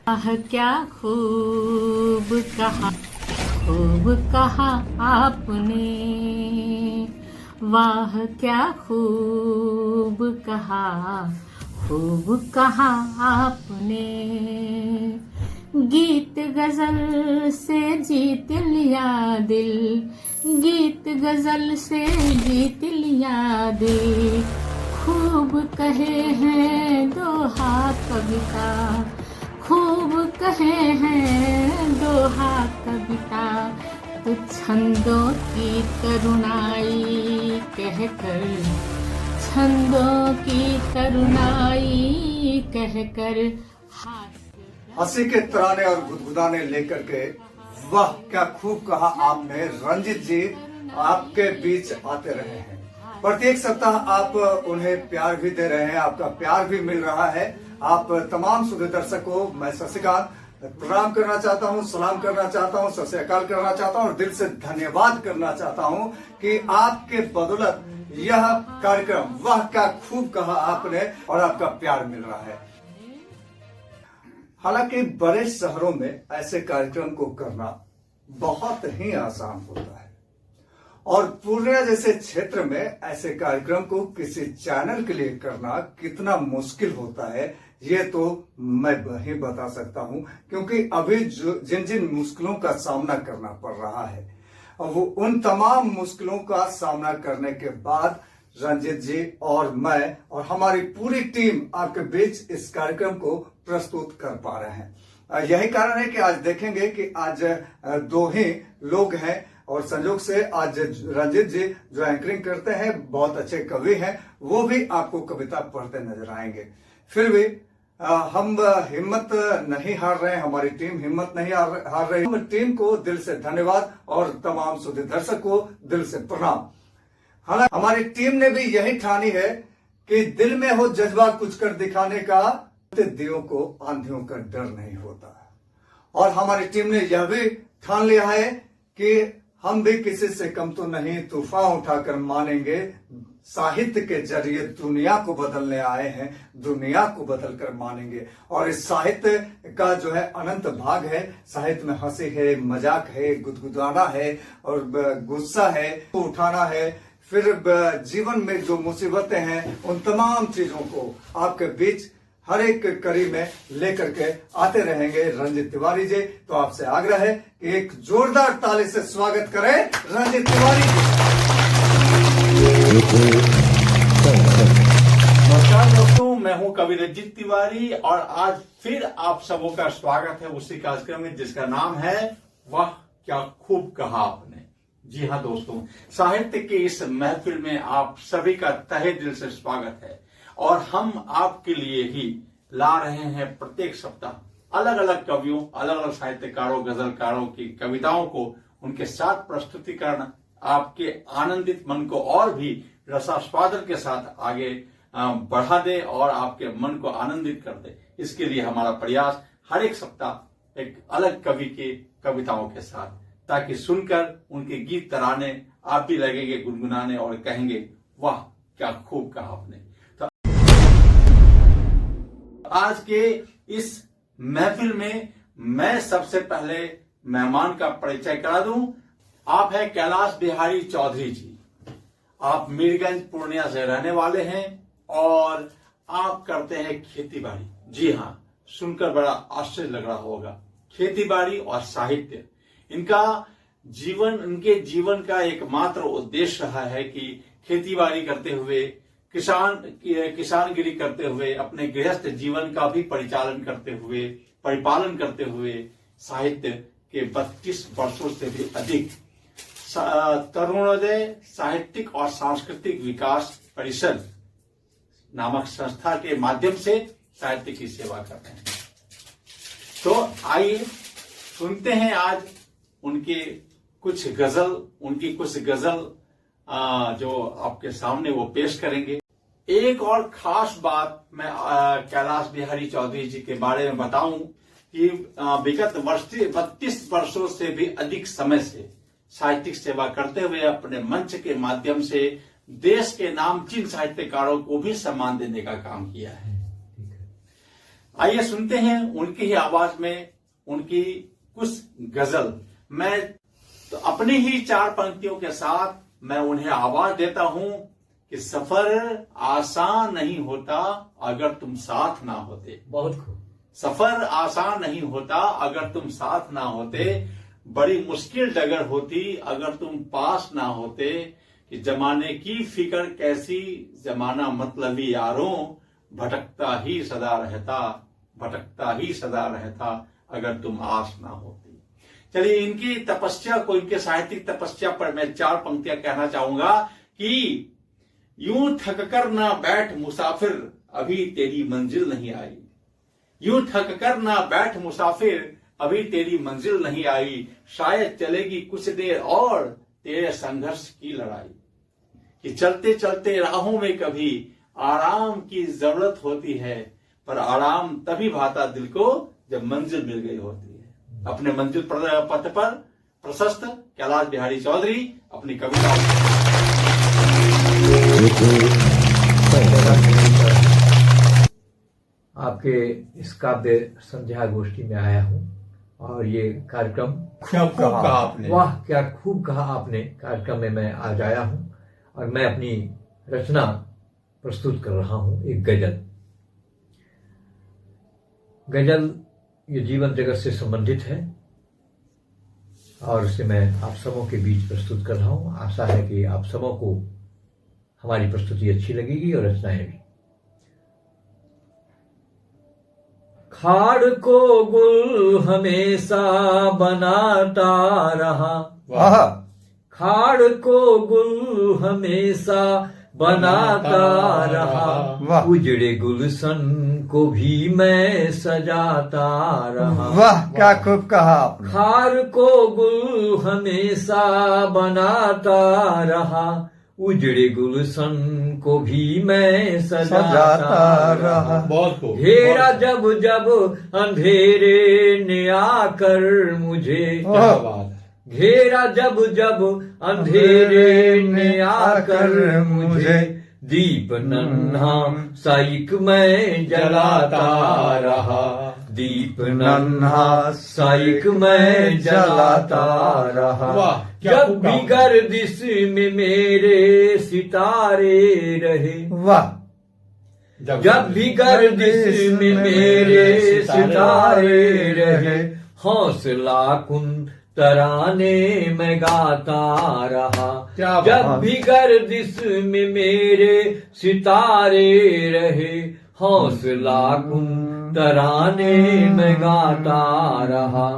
आह क्या खूब कहा आपने, वाह क्या खूब कहा आपने। गीत गजल से जीत लिया दिल, गीत गजल से जीत लिया दिल। खूब कहे हैं दोहा कविता, खूब कहे हैं दोहा कविता। तो छंदों की तरुणाई कहकर, छंदों की तरुणाई कहकर हंसी के तराने और गुदगुदाने लेकर के वाह क्या खूब कहा आपने रंजित जी आपके बीच आते रहे हैं। प्रत्येक सप्ताह आप उन्हें प्यार भी दे रहे हैं, आपका प्यार भी मिल रहा है। आप तमाम सुधे दर्शकों मैं शशिकांत प्रणाम करना चाहता हूं, सलाम करना चाहता हूं, सत श्री अकाल करना चाहता हूं और दिल से धन्यवाद करना चाहता हूं कि आपके बदौलत यह कार्यक्रम वाह क्या खूब कहा आपने और आपका प्यार मिल रहा है। हालांकि बड़े शहरों में ऐसे कार्यक्रम को करना बहुत ही आसान होता है और पूर्णिया जैसे क्षेत्र में ऐसे कार्यक्रम को किसी चैनल के लिए करना कितना मुश्किल होता है ये तो मैं ही बता सकता हूं, क्योंकि अभी जिन जिन मुश्किलों का सामना करना पड़ रहा है वो उन तमाम मुश्किलों का सामना करने के बाद रंजित जी और मैं और हमारी पूरी टीम आपके बीच इस कार्यक्रम को प्रस्तुत कर पा रहे हैं। यही कारण है कि आज देखेंगे कि आज दो ही लोग हैं और संयोग से आज रंजित जी जो एंकरिंग करते हैं बहुत अच्छे कवि हैं, वो भी आपको कविता पढ़ते नजर आएंगे। फिर भी हम हिम्मत नहीं हार रहे हैं, हमारी टीम हिम्मत नहीं हार रही। हम टीम को दिल से धन्यवाद और तमाम सुधे दर्शक को दिल से प्रणाम। हालांकि हमारी टीम ने भी यही ठानी है कि दिल में हो जज्बा कुछ कर दिखाने का, दियों को आंधियों का डर नहीं होता। और हमारी टीम ने यह भी ठान लिया है कि हम भी किसी से कम तो नहीं, तूफान उठाकर मानेंगे। साहित्य के जरिए दुनिया को बदलने आए हैं, दुनिया को बदलकर मानेंगे। और इस साहित्य का जो है अनंत भाग है। साहित्य में हंसी है, मजाक है, गुदगुदाना है और गुस्सा है, उठाना है। फिर जीवन में जो मुसीबतें हैं उन तमाम चीजों को आपके बीच हर एक कड़ी में लेकर के आते रहेंगे रंजित तिवारी जी। तो आपसे आग्रह है कि एक जोरदार ताली से स्वागत करें रंजित तिवारी जी। नमस्कार दोस्तों, मैं हूं कवि रंजित तिवारी और आज फिर आप सबों का स्वागत है उसी कार्यक्रम में जिसका नाम है वाह क्या खूब कहा आपने। जी हाँ दोस्तों, साहित्य के इस महफिल में आप सभी का तहे दिल से स्वागत है और हम आपके लिए ही ला रहे हैं प्रत्येक सप्ताह अलग अलग कवियों, अलग अलग साहित्यकारों, गजलकारों की कविताओं को उनके साथ प्रस्तुतिकरण आपके आनंदित मन को और भी रसास्वादन के साथ आगे बढ़ा दे और आपके मन को आनंदित कर दे। इसके लिए हमारा प्रयास हर एक सप्ताह एक अलग कवि की कविताओं के साथ, ताकि सुनकर उनके गीत तराने आप भी लगेंगे गुनगुनाने और कहेंगे वाह क्या खूब कहा आपने। तो आज के इस महफिल में मैं सबसे पहले मेहमान का परिचय करा दूं। आप हैं कैलाश बिहारी चौधरी जी। आप मीरगंज पूर्णिया से रहने वाले हैं और आप करते हैं खेती बाड़ी। जी हाँ, सुनकर बड़ा आश्चर्य लग रहा होगा। खेती बाड़ी और साहित्य, इनका जीवन, इनके जीवन का एकमात्र उद्देश्य रहा है कि खेती बाड़ी करते हुए, किसानगिरी करते हुए, अपने गृहस्थ जीवन का भी परिपालन करते हुए साहित्य के 32 वर्षों से भी अधिक तरुणोदय साहित्यिक और सांस्कृतिक विकास परिषद नामक संस्था के माध्यम से साहित्य की सेवा कर रहे हैं। तो आइए सुनते हैं आज उनकी कुछ गजल जो आपके सामने वो पेश करेंगे। एक और खास बात मैं कैलाश बिहारी चौधरी जी के बारे में बताऊं कि विगत 32 वर्षों से भी अधिक समय से साहित्यिक सेवा करते हुए अपने मंच के माध्यम से देश के नामचीन साहित्यकारों को भी सम्मान देने का काम किया है। आइए सुनते हैं उनकी ही आवाज में उनकी कुछ गजल। मैं तो अपनी ही 4 पंक्तियों के साथ मैं उन्हें आवाज देता हूं कि सफर आसान नहीं होता अगर तुम साथ ना होते। बहुत खूब। सफर आसान नहीं होता अगर तुम साथ ना होते, बड़ी मुश्किल डगर होती अगर तुम पास ना होते। कि जमाने की फिक्र कैसी, जमाना मतलबी यारों, भटकता ही सदा रहता अगर तुम आस ना होती। चलिए, इनकी तपस्या को, इनके साहित्यिक तपस्या पर मैं 4 पंक्तियां कहना चाहूंगा कि यूं थक कर ना बैठ मुसाफिर, अभी तेरी मंजिल नहीं आई। यूं थक कर ना बैठ मुसाफिर, अभी तेरी मंजिल नहीं आई। शायद चलेगी कुछ देर और तेरे संघर्ष की लड़ाई। कि चलते चलते राहों में कभी आराम की जरूरत होती है, पर आराम तभी भाता दिल को जब मंजिल मिल गई होती है। अपने मंजिल पथ पर प्रशस्त कैलाश बिहारी चौधरी अपनी कविता। आपके इस काव्य संध्या गोष्ठी में आया हूं और ये कार्यक्रम क्या खूब कहा आपने। वाह, क्या खूब कहा आपने। कार्यक्रम में मैं आज आया हूं और मैं अपनी रचना प्रस्तुत कर रहा हूं, एक गजल। ये जीवन जगत से संबंधित है और इसे मैं आप सबों के बीच प्रस्तुत कर रहा हूं। आशा है कि आप सबों को हमारी प्रस्तुति अच्छी लगेगी और रचनाएं भी। खाड़ को गुल हमेशा बनाता रहा, वाह, खाड़ को गुल हमेशा बनाता रहा, उजड़े गुलशन को भी मैं सजाता रहा। वाह, क्या खूब कहा आपने। खाड़ को गुल हमेशा बनाता रहा, उजड़े गुलशन को भी मैं सजाता रहा। बहुत खूब। घेरा जब जब अंधेरे ने आकर मुझे, घेरा जब जब अंधेरे ने आकर मुझे, दीप नन्हा साइक में जलाता रहा, दीप नन्हा साइक में जलाता रहा। जब भी गर्दिश में मेरे सितारे रहे, वाह, जब भी गर्दिश में मेरे सितारे रहे, हौसला कुन तराने में गाता रहा। जब भी गर्दिश में मेरे सितारे रहे, हौसला कुन तराने में गाता रहा।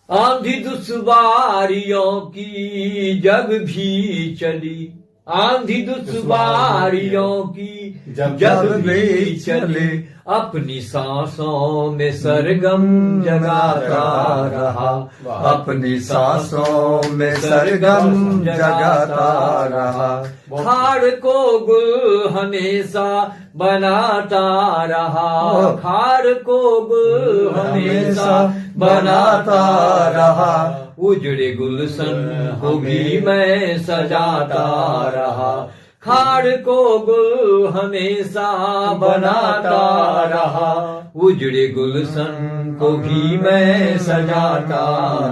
आंधी दुश्वारियों की जब भी चली, आंधी दुश्वारियों की जब भी चले, अपनी सांसों में सरगम जगाता रहा, अपनी सांसों में सरगम जगाता रहा। खाड़ को गुल हमेशा बनाता रहा, खाड़ को गुल हमेशा बनाता रहा, उजड़े गुलशन को भी मैं सजाता रहा। खाड़ को गुल हमेशा बनाता रहा, उजड़े गुलशन को भी मैं सजाता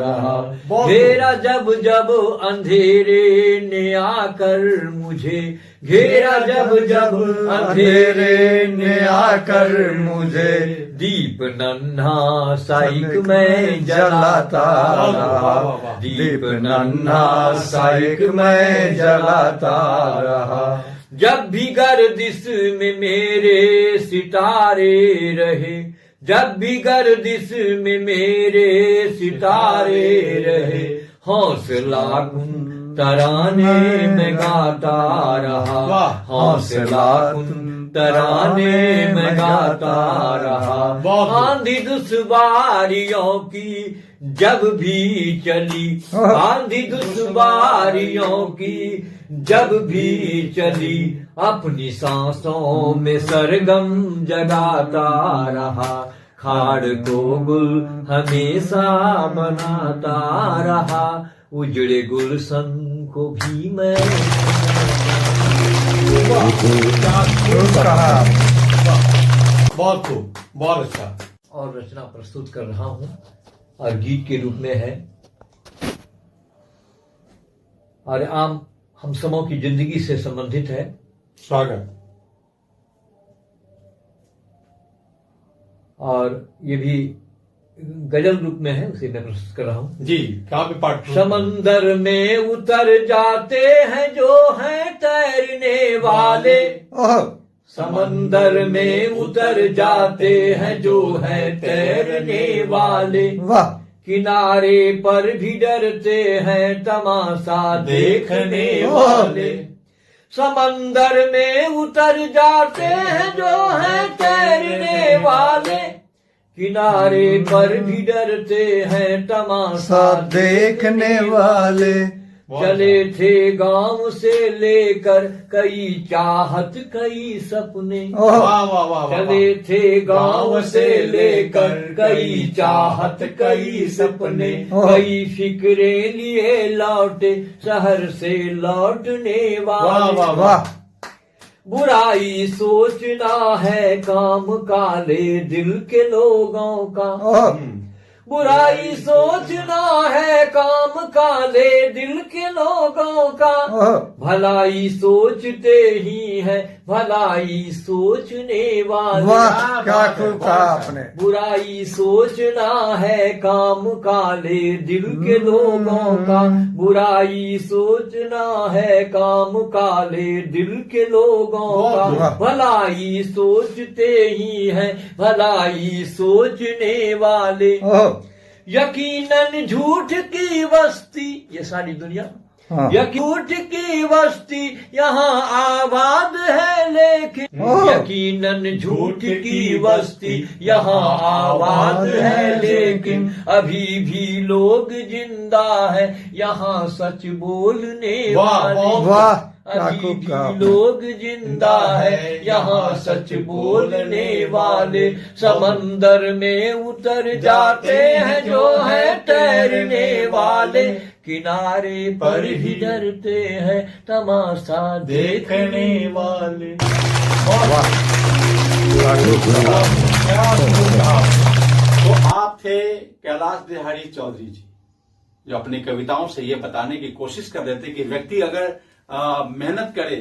रहा। घेरा जब जब अंधेरे ने आकर मुझे, घेरा जब जब अंधेरे ने आकर मुझे, दीप नन्हा साइक में जलाता रहा, दीप नन्हा साइक में जलाता रहा। जब भी गर्दिश में मेरे सितारे रहे, जब भी गर्दिश में मेरे सितारे रहे, हौसला कुन तराने में गाता रहा, हौसला कुन तराने में गाता रहा। आंधी दुश्वारियों की जब भी चली, आंधी दुश्वारियों की जब भी चली, अपनी सांसों में सरगम जगाता रहा। खाड़ को गुल हमेशा बनाता रहा, उजड़े गुलशन को भी मैं। बहुत खूब, बहुत अच्छा। और रचना प्रस्तुत कर रहा हूं और गीत के रूप में है और आम हम सबों की जिंदगी से संबंधित है। स्वागत। और ये भी गजल रूप में है, उसे मैं प्रस्तुत कर रहा हूं। जी, काव्य पाठ। समंदर में उतर जाते हैं जो हैं तैरने वाले, समंदर में उतर जाते हैं जो हैं तैरने वाले, वाह। किनारे पर भी डरते हैं तमाशा देखने वाले। समंदर में उतर जाते हैं जो हैं तैरने वाले, किनारे पर भी डरते हैं तमाशा देखने वाले। चले थे गांव से लेकर कई चाहत कई सपने, वाह वाह वाह वाह। चले थे गांव से लेकर कई चाहत कई सपने, कई फिक्रे लिए लौटे शहर से लौटने वाह वाह वाले। वाह। बुराई सोचना है काम काले दिल के लोगों का, बुराई सोचना है काम काले दिल के लोगों का, भलाई सोचते ही है भलाई सोचने वाले। वाह, क्या खूब कहा आपने। बुराई सोचना है काम काले दिल के लोगों का, बुराई सोचना है काम काले दिल के लोगों का, भलाई सोचते ही है भलाई सोचने वाले। यकीनन झूठ की बस्ती, ये सारी दुनिया झूठ की बस्ती यहाँ आबाद है, लेकिन यकीनन झूठ की बस्ती यहाँ आबाद है, लेकिन अभी भी लोग जिंदा है यहाँ सच बोलने वाले। वाह, अभी भी लोग जिंदा है यहाँ सच बोलने वाले। समंदर में उतर जाते हैं जो है तैरने वाले, किनारे पर ही डरते हैं तमाशा देखने वाले। तो आप थे कैलाश बिहारी चौधरी जी, जो अपनी कविताओं से ये बताने की कोशिश कर रहे थे कि व्यक्ति अगर मेहनत करे,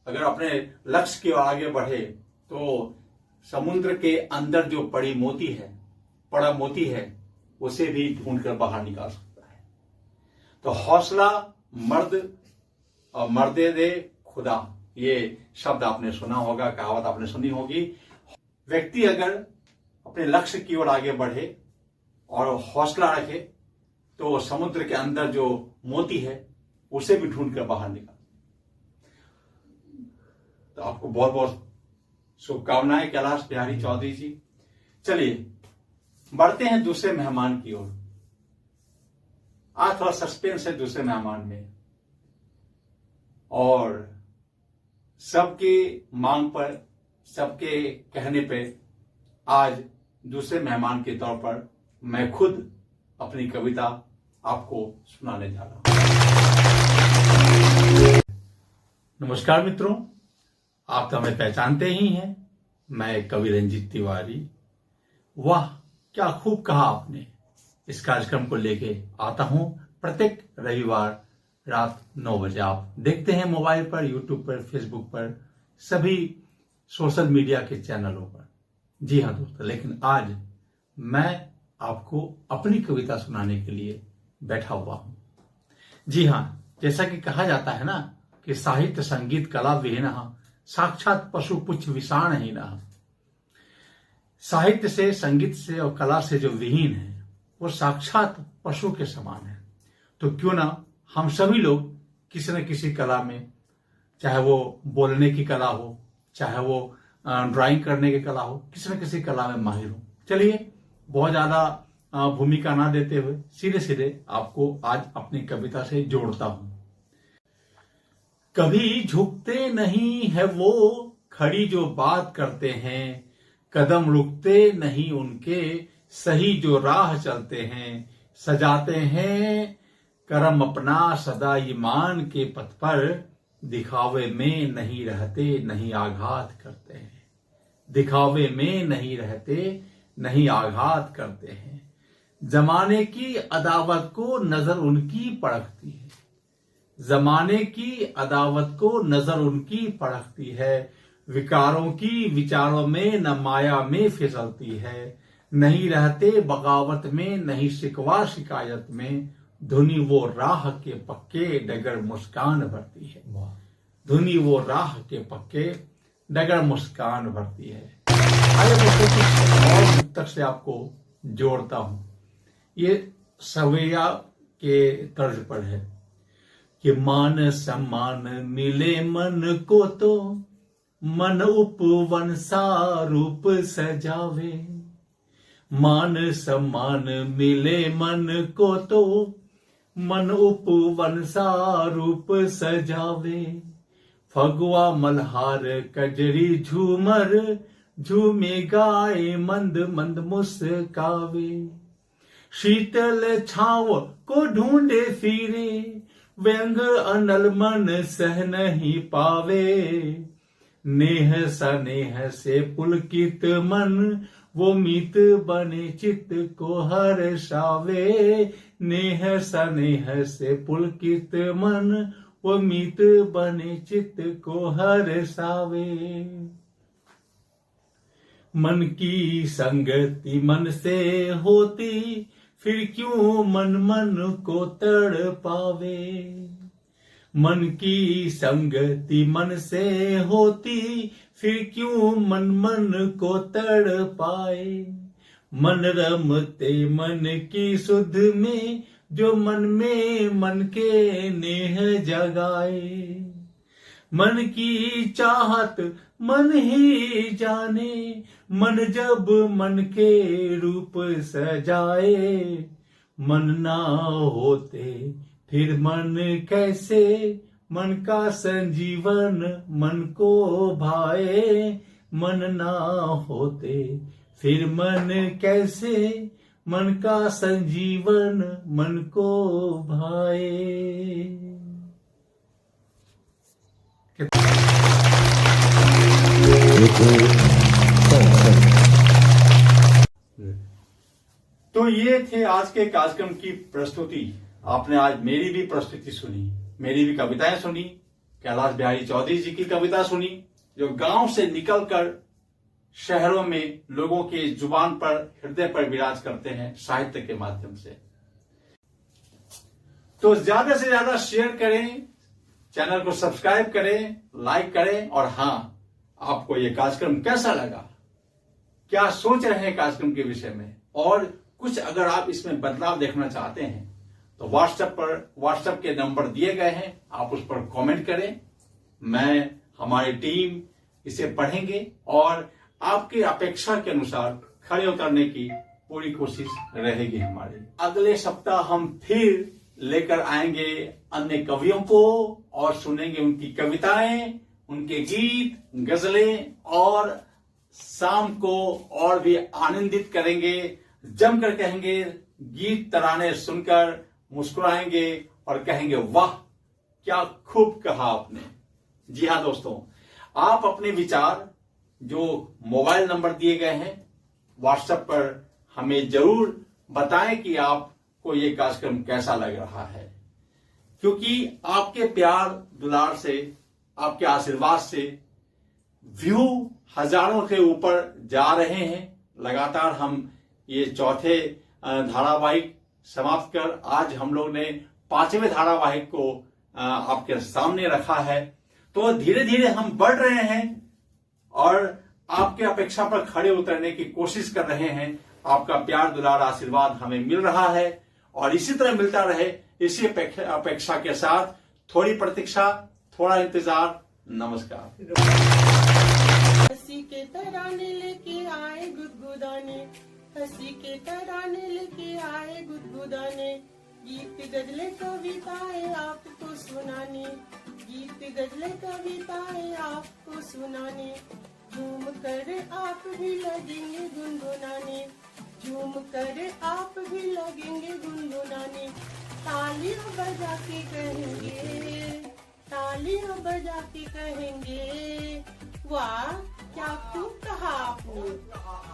अगर अपने लक्ष्य की ओर आगे बढ़े, तो समुद्र के अंदर जो पड़ा मोती है उसे भी ढूंढकर बाहर निकाल सकता है। तो हौसला मर्द और मर्दे दे खुदा, ये शब्द आपने सुना होगा, कहावत आपने सुनी होगी। व्यक्ति अगर अपने लक्ष्य की ओर आगे बढ़े और हौसला रखे, तो समुद्र के अंदर जो मोती है उसे भी ढूंढकर बाहर निकाल। तो आपको बहुत बहुत शुभकामनाएं कैलाश बिहारी चौधरी जी। चलिए बढ़ते हैं दूसरे मेहमान की ओर। आज थोड़ा सस्पेंस है दूसरे मेहमान में, और सबके मांग पर, सबके कहने पे आज दूसरे मेहमान के तौर पर मैं खुद अपनी कविता आपको सुनाने जा रहा हूं। नमस्कार मित्रों, आप तो हमें पहचानते ही हैं, मैं कवि रंजीत तिवारी। वाह क्या खूब कहा आपने, इस कार्यक्रम को लेके आता हूं प्रत्येक रविवार रात 9 बजे। आप देखते हैं मोबाइल पर, यूट्यूब पर, फेसबुक पर, सभी सोशल मीडिया के चैनलों पर। जी हाँ दोस्तों, लेकिन आज मैं आपको अपनी कविता सुनाने के लिए बैठा हुआ हूं। जी हाँ, जैसा कि कहा जाता है ना कि साहित्य संगीत कला विहीनः साक्षात पशु पुच्छ विषाणहीनः। साहित्य से, संगीत से और कला से जो विहीन है वो साक्षात पशु के समान है। तो क्यों ना हम सभी लोग किसी न किसी कला में, चाहे वो बोलने की कला हो, चाहे वो ड्राइंग करने की कला हो, किसी न किसी कला में माहिर हो। चलिए बहुत ज्यादा भूमिका ना देते हुए सीधे सीधे आपको आज अपनी कविता से जोड़ता हूं। कभी झुकते नहीं है वो खड़ी जो बात करते हैं, कदम रुकते नहीं उनके सही जो राह चलते हैं, सजाते हैं करम अपना सदा ईमान के पथ पर, दिखावे में नहीं रहते नहीं आघात करते हैं। दिखावे में नहीं रहते, नहीं आघात करते हैं। जमाने की अदावत को नजर उनकी परखती है, जमाने की अदावत को नजर उनकी परखती है। विकारों की विचारों में न माया में फिसलती है, नहीं रहते बगावत में, नहीं शिकवा शिकायत में। धुनी वो राह के पक्के, डगर मुस्कान भरती है। धुनी वो राह के पक्के, डगर मुस्कान भरती है। आइए दोस्तों कुछ और पुस्तक से आपको जोड़ता हूं। ये सवैया के तर्ज पर है कि मान सम्मान मिले मन को तो मन उपवन सा रूप सजावे। मान सम्मान मिले मन को तो मन उपवन सा रूप सजावे। फगुआ मल्हार कजरी झूमर झूमे गाए मंद मंद मुस्कावे। शीतल छाव को ढूंढे फिरे व्यंग अनल मन सह नहीं पावे। नेह सनेह से पुलकित मन वो मीत बने चित्त को हर्षावे। नेह सनेह से पुलकित मन वो मीत बने चित्त को हर्षावे। मन की संगति मन से होती फिर क्यों मन मन को तड़ पावे। मन की संगति मन से होती फिर क्यों मन मन को तड़ पाए। मन रमते मन की सुध में जो मन में मन के नेह जगाए। मन की चाहत मन ही जाने, मन जब मन के रूप सजाए। मन ना होते फिर मन कैसे, मन का संजीवन मन को भाए। मन ना होते फिर मन कैसे, मन का संजीवन मन को भाए। तो ये थे आज के कार्यक्रम की प्रस्तुति। आपने आज मेरी भी प्रस्तुति सुनी, मेरी भी कविताएं सुनी, कैलाश बिहारी चौधरी जी की कविता सुनी, जो गांव से निकलकर शहरों में लोगों के जुबान पर, हृदय पर विराज करते हैं साहित्य के माध्यम से। तो ज्यादा से ज्यादा शेयर करें, चैनल को सब्सक्राइब करें, लाइक करें। और हाँ, आपको ये कार्यक्रम कैसा लगा, क्या सोच रहे हैं कार्यक्रम के विषय में, और कुछ अगर आप इसमें बदलाव देखना चाहते हैं तो व्हाट्सएप के नंबर दिए गए हैं, आप उस पर कमेंट करें। हमारी टीम इसे पढ़ेंगे और आपकी अपेक्षा के अनुसार खड़े उतरने की पूरी कोशिश रहेगी हमारी। अगले सप्ताह हम फिर लेकर आएंगे अन्य कवियों को और सुनेंगे उनकी कविताएं, उनके गीत, गजलें, और शाम को और भी आनंदित करेंगे। जमकर कहेंगे, गीत तराने सुनकर मुस्कुराएंगे और कहेंगे वाह क्या खूब कहा आपने। जी हाँ दोस्तों, आप अपने विचार जो मोबाइल नंबर दिए गए हैं व्हाट्सएप पर हमें जरूर बताएं कि आपको ये कार्यक्रम कैसा लग रहा है, क्योंकि आपके प्यार दुलार से, आपके आशीर्वाद से व्यू हजारों के ऊपर जा रहे हैं। लगातार हम ये चौथे धारावाहिक समाप्त कर आज हम लोग ने 5वें धारावाहिक को आपके सामने रखा है। तो धीरे धीरे हम बढ़ रहे हैं और आपके अपेक्षा पर खड़े उतरने की कोशिश कर रहे हैं। आपका प्यार दुलार आशीर्वाद हमें मिल रहा है और इसी तरह मिलता रहे, इसी अपेक्षा के साथ थोड़ी प्रतीक्षा, थोड़ा इंतजार। नमस्कार। हंसी के तराने लेके आए गुदगुदाने, हंसी के तराने लेके आए गुदगुदाने। गीत गजले कविताएं आपको सुनाने, गीत गजले कविताएं आपको सुनाने। झूम कर आप भी लगेंगे गुनगुनाने, झूम कर आप भी लगेंगे गुनगुनाने। तालियां बजा के कहेंगे, तालियां बजा के कहेंगे, वाह क्या खूब कहा आपने।